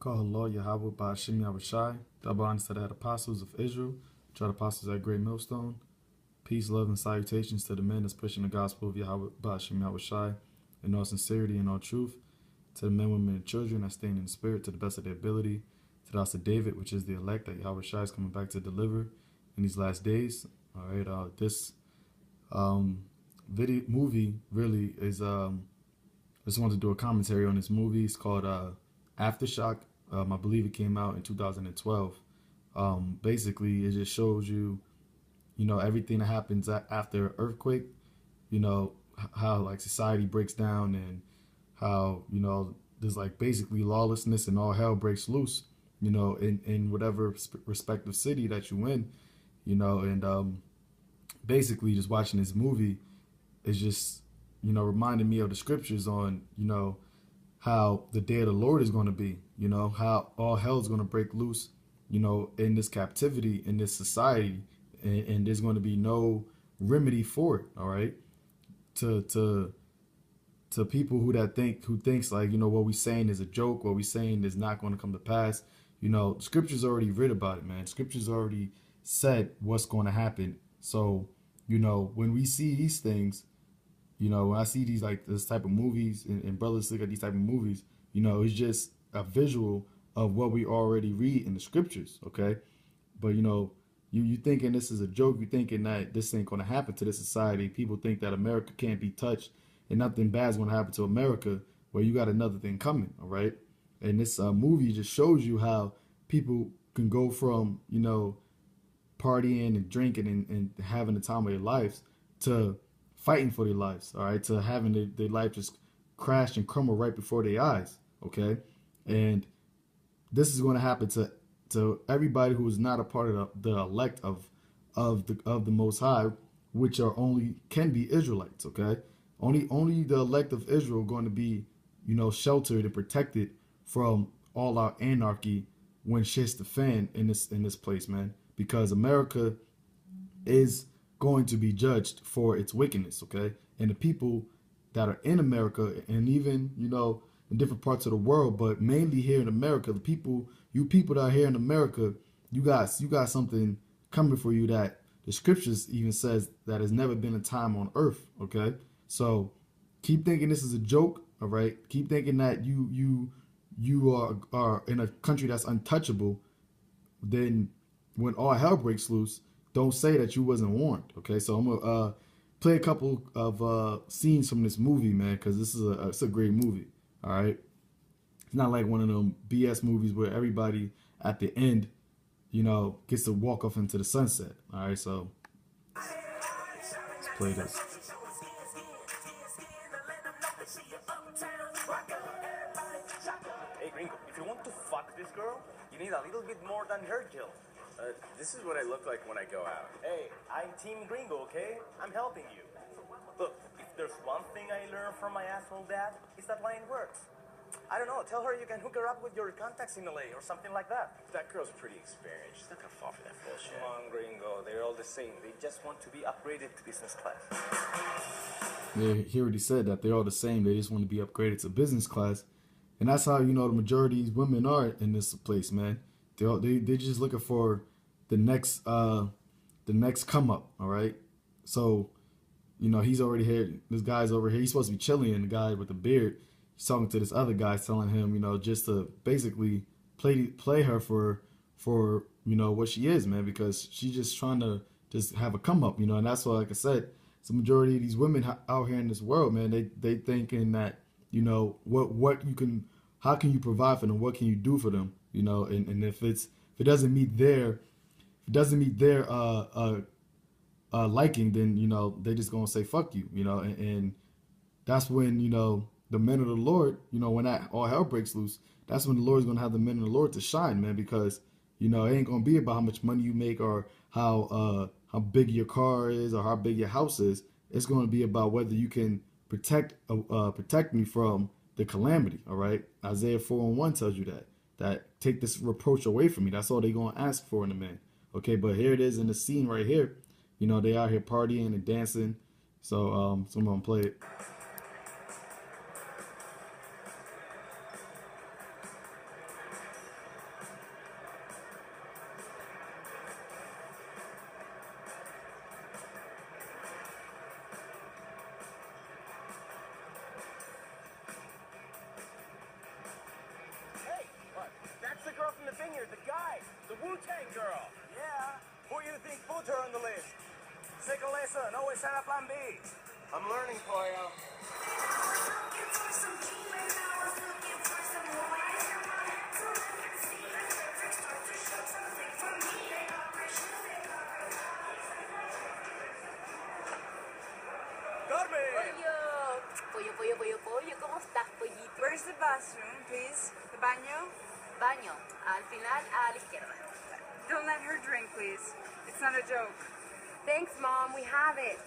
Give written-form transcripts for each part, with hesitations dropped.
Call Allah Yahweh Ba'ashim Yahushai, double honors to the head apostles of Israel, church apostles at Great Millstone. Peace, love, and salutations to the men that's pushing the gospel of Yahweh Ba'ashim Yahushai in all sincerity and all truth. To the men, women, and children that stand in the spirit to the best of their ability. To the house of David, which is the elect that Yahweh Shai is coming back to deliver in these last days. All right, this movie really is. I just wanted to do a commentary on this movie. It's called Aftershock. I believe it came out in 2012. Basically, it just shows you, everything that happens after an earthquake. How like society breaks down and how there's like basically lawlessness and all hell breaks loose. In whatever respective city that you in. And basically just watching this movie is just reminding me of the scriptures on how the day of the Lord is going to be, how all hell is going to break loose, in this captivity, in this society, and there's going to be no remedy for it. All right, to people who thinks like what we saying is a joke, what we saying is not going to come to pass. Scripture's already written about it, man. Scripture's already said what's going to happen. So when we see these things, when I see these like this type of movies and brothers look at these type of movies, it's just a visual of what we already read in the scriptures, okay? But you thinking this is a joke, you thinking that this ain't gonna happen to this society. People think that America can't be touched and nothing bad is gonna happen to America. Well, you got another thing coming, all right? And this movie just shows you how people can go from partying and drinking and having the time of their lives to fighting for their lives, all right, to having their life just crash and crumble right before their eyes, okay? And this is going to happen to everybody who is not a part of the elect of the Most High, which can be Israelites, okay? Only the elect of Israel are going to be sheltered and protected from all our anarchy when shit's the fan in this place, man, because America is going to be judged for its wickedness, okay? And the people that are in America and even, in different parts of the world, but mainly here in America, you people that are here in America, you got something coming for you that the scriptures even says that has never been a time on earth, okay? So keep thinking this is a joke, all right? Keep thinking that you are in a country that's untouchable. Then when all hell breaks loose, don't say that you wasn't warned, okay? So I'm gonna play a couple of scenes from this movie, man, because it's a great movie, all right? It's not like one of them BS movies where everybody at the end, gets to walk off into the sunset, all right? So let's play this. Hey, Gringo, if you want to fuck this girl, you need a little bit more than her kill. This is what I look like when I go out. Hey, I'm Team Gringo, okay? I'm helping you. Look, if there's one thing I learned from my asshole dad, it's that line works. I don't know, tell her you can hook her up with your contacts in LA or something like that. That girl's pretty experienced. She's not gonna fall for that bullshit. Come on, Gringo, they're all the same. They just want to be upgraded to business class. Yeah, he already said that they're all the same. They just want to be upgraded to business class. And that's how, the majority of these women are in this place, man. They're just looking for the next come up, all right? So, he's already here. This guy's over here. He's supposed to be chilling, and the guy with the beard, he's talking to this other guy, telling him, just to basically play her for what she is, man, because she's just trying to just have a come up, and that's why, like I said, it's the majority of these women out here in this world, man. They thinking that how can you provide for them? What can you do for them? And if it doesn't meet their liking, then they just gonna say fuck you, and that's when the men of the Lord, when that all hell breaks loose, that's when the Lord's gonna have the men of the Lord to shine, man, because it ain't gonna be about how much money you make or how big your car is or how big your house is. It's gonna be about whether you can protect me from the calamity. All right, Isaiah 4:1 tells you that take this reproach away from me. That's all they gonna ask for in a man. Okay, but here it is in the scene right here. They out here partying and dancing. So I'm gonna play it. The Wu-Tang girl. Yeah. Who you think put her on the list? Take a lesson. Always have a plan B. I'm learning, Pollo. Pollo, pollo, pollo, pollo, ¿cómo estás, pollito? Where's the bathroom, please? The baño? Baño, al final a la izquierda. Don't let her drink, please. It's not a joke. Thanks, Mom, we have it.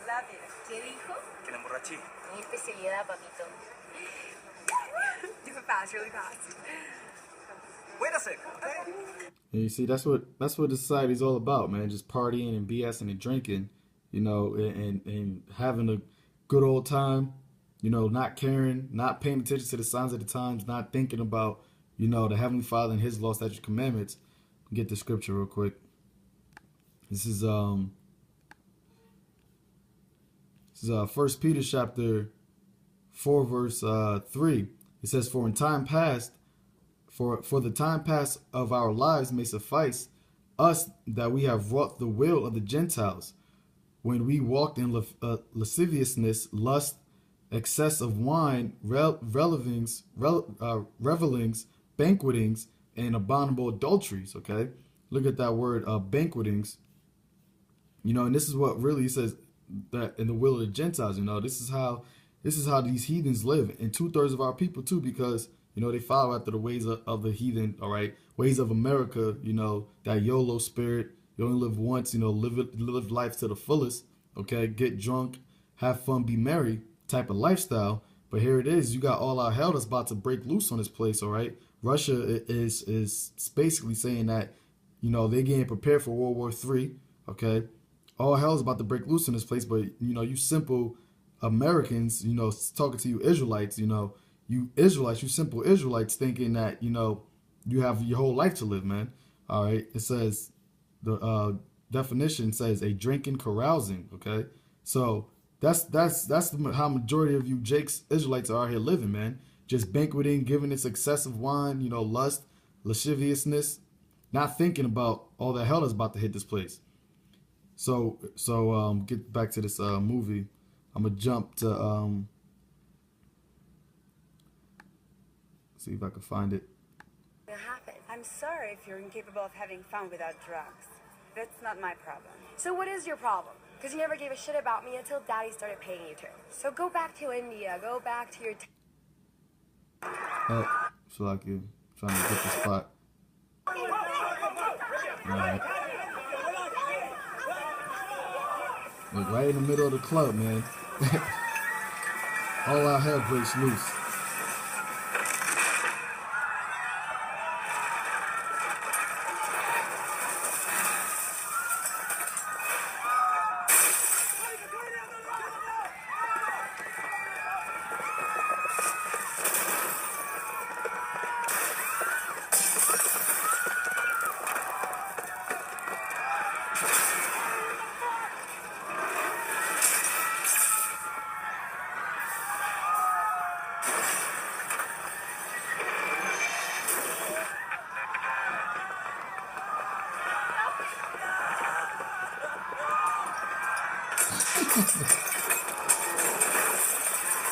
Love you. ¿Qué dijo? Que la emborraché. Mi especialidad, papito. Do it fast, really fast. Wait a sec, okay? And you see, that's what the society's all about, man. Just partying and BSing and drinking, you know, and having a good old time, you know, not caring, not paying attention to the signs of the times, not thinking about, you know, the Heavenly Father and His law, statutes, commandments. Get the scripture real quick. This is 1 Peter chapter 4 verse 3. It says, "For in time past, for the time past of our lives may suffice us that we have wrought the will of the Gentiles, when we walked in lasciviousness, lust, excess of wine, revelings, banquetings, and abominable adulteries." Okay, look at that word, banquetings. You know, and this is what really says that in the will of the Gentiles. You know, this is how these heathens live, and 2/3 of our people too, because you know they follow after the ways of the heathen. All right, ways of America. You know, that YOLO spirit. You only live once. You know, live life to the fullest. Okay, get drunk, have fun, be merry type of lifestyle. But here it is. You got all our hell that's about to break loose on this place. All right, Russia is basically saying that, you know, they're getting prepared for World War III. Okay, all hell is about to break loose in this place. But you know, you simple Americans, you know, talking to you Israelites, you know, you Israelites, you simple Israelites, thinking that, you know, you have your whole life to live, man. All right, it says the definition says a drinking, carousing. Okay, so that's how majority of you Jake's Israelites are out here living, man. Just banqueting, giving this excessive wine, you know, lust, lasciviousness, not thinking about all the hell that's about to hit this place. So get back to this movie. I'm gonna jump to see if I can find it. I'm sorry if you're incapable of having fun without drugs. That's not my problem. So what is your problem? Because you never gave a shit about me until Daddy started paying you to. So go back to India. Go back to your... So like you trying to get the spot. Alright. Like right in the middle of the club, man. All our hell breaks loose.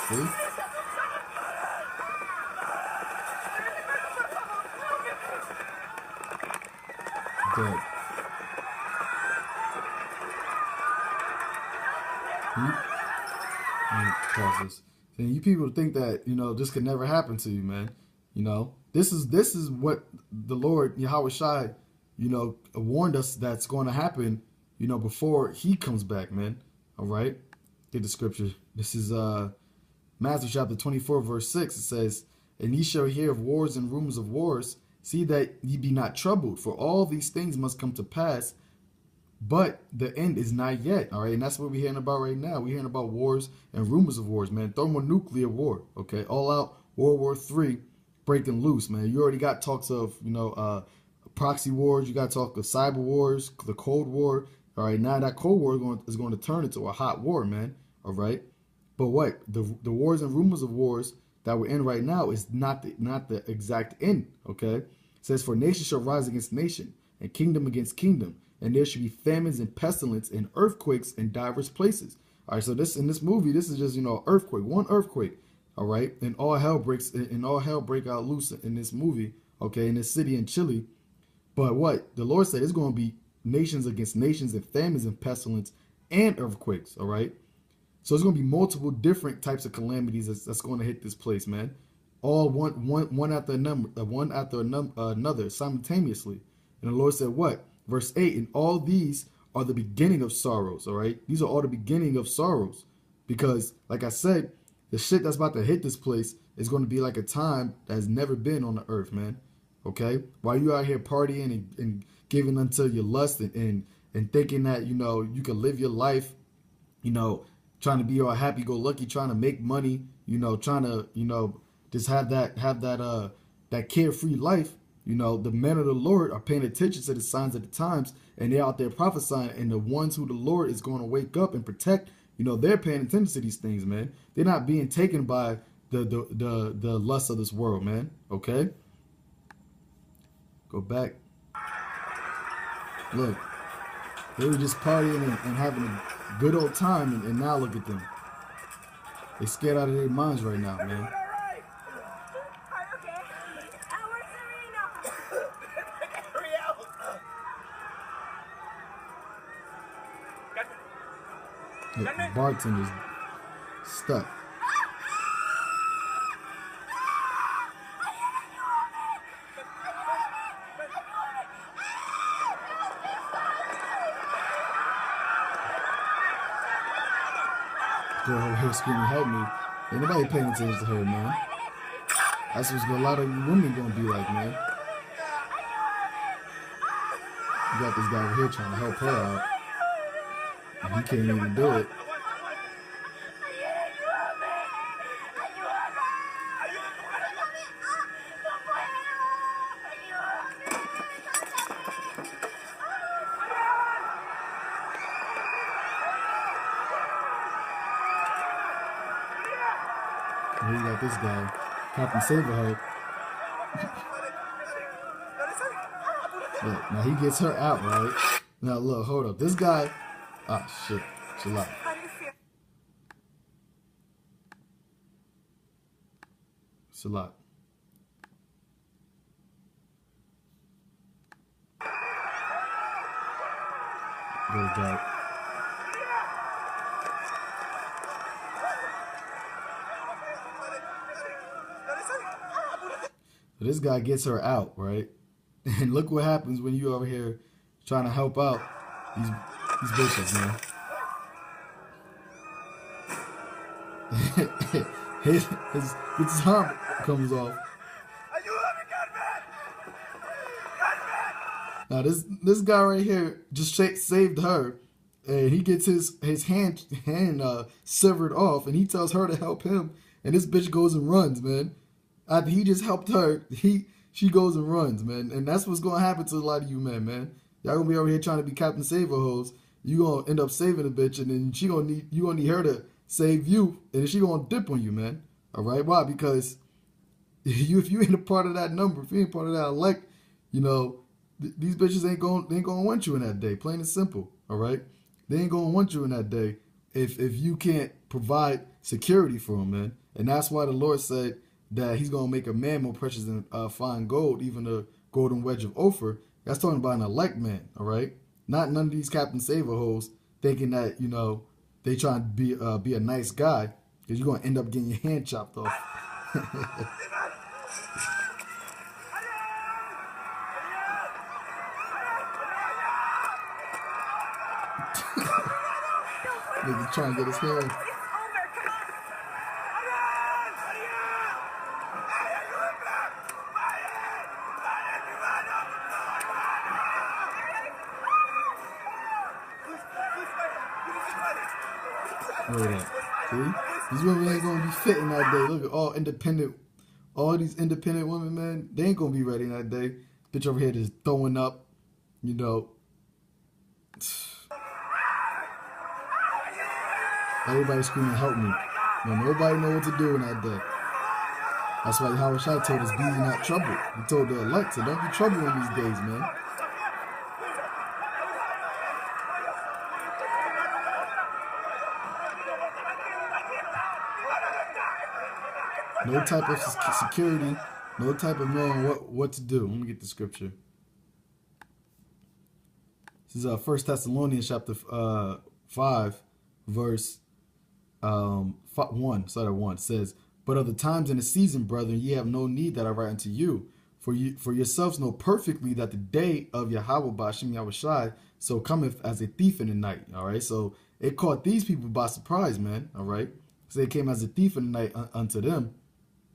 See? Dead. And you people think that, you know, this could never happen to you, man. You know, this is what the Lord Yahweh Shai, you know, warned us that's going to happen, you know, before He comes back, man. All right, get the scripture. This is Matthew chapter 24, verse 6. It says, "And ye shall hear of wars and rumors of wars. See that ye be not troubled, for all these things must come to pass, but the end is not yet." All right, and that's what we're hearing about right now. We're hearing about wars and rumors of wars, man. Thermonuclear war, okay, all out World War III breaking loose, man. You already got talks of, you know, proxy wars. You got talk of cyber wars, the Cold War. All right, now that Cold War is going to turn into a hot war, man. All right, but what the wars and rumors of wars that we're in right now is not the exact end. Okay, it says, "For nation shall rise against nation, and kingdom against kingdom, and there should be famines and pestilence and earthquakes in diverse places." All right, so this in this movie, this is just earthquake, one earthquake. All right, and all hell break out loose in this movie. Okay, in this city in Chile. But what the Lord said is going to be nations against nations and famines and pestilence and earthquakes. All right, so it's going to be multiple different types of calamities that's going to hit this place, man. All one after another simultaneously. And the Lord said, what? Verse 8, and all these are the beginning of sorrows, all right? These are all the beginning of sorrows. Because, like I said, the shit that's about to hit this place is going to be like a time that has never been on the earth, man. Okay? While you out here partying and giving unto your lust and thinking that, you can live your life, trying to be all happy-go-lucky, trying to make money, trying to, just have that carefree life. The men of the Lord are paying attention to the signs of the times, and they're out there prophesying. And the ones who the Lord is going to wake up and protect, they're paying attention to these things, man. They're not being taken by the lust of this world, man. Okay, go back. Look, they were just partying and having a good old time, and now look at them. They scared out of their minds right now, man. The bartender's stuck. Girl over here screaming, "Help me!" Ain't nobody paying attention to her, man. That's what a lot of women gonna be like, man. You got this guy over here trying to help her out, and he can't even do it. And we got this guy, Captain Saberhead. Look, now he gets her out, right? Now look, hold up. This guy, shit, chill out. Chill out. Goes dark. So this guy gets her out, right? And look what happens when you over here trying to help out these bitches, man. his arm comes off. Now this guy right here just saved her, and he gets his hand severed off, and he tells her to help him, and this bitch goes and runs, man. After he just helped her, she goes and runs, man. And that's what's gonna happen to a lot of you men, man. Y'all gonna be over here trying to be Captain Save hoes. You gonna end up saving a bitch, and then you gonna need her to save you, and then she gonna dip on you, man. All right, why? Because if you ain't a part of that number, if you ain't part of that elect, these bitches ain't gonna want you in that day. Plain and simple. All right, they ain't gonna want you in that day if you can't provide security for them, man. And that's why the Lord said that He's gonna make a man more precious than fine gold, even a golden wedge of Ophir. That's talking about an elect man. All right, not none of these Captain Saver hoes thinking that they trying to be a nice guy, because you're gonna end up getting your hand chopped off. Nigga trying to get his hand. Look at that. See? These women ain't gonna be fitting that day. Look at all these independent women, man. They ain't gonna be ready that day. Bitch over here just throwing up, Everybody screaming, "Help me." Nobody know what to do in that day. That's why Howard Shai told us, be ye not troubled. He told the elect to don't be troubled in these days, man. No type of security, no type of knowing what to do. Let me get the scripture. This is 1 Thessalonians chapter 5, verse 1. Start at 1. It says, but of the times and the season, brethren, ye have no need that I write unto you. For yourselves know perfectly that the day of Yahweh Ba'ashem Yahushai so cometh as a thief in the night. All right. So it caught these people by surprise, man. All right. So they came as a thief in the night unto them.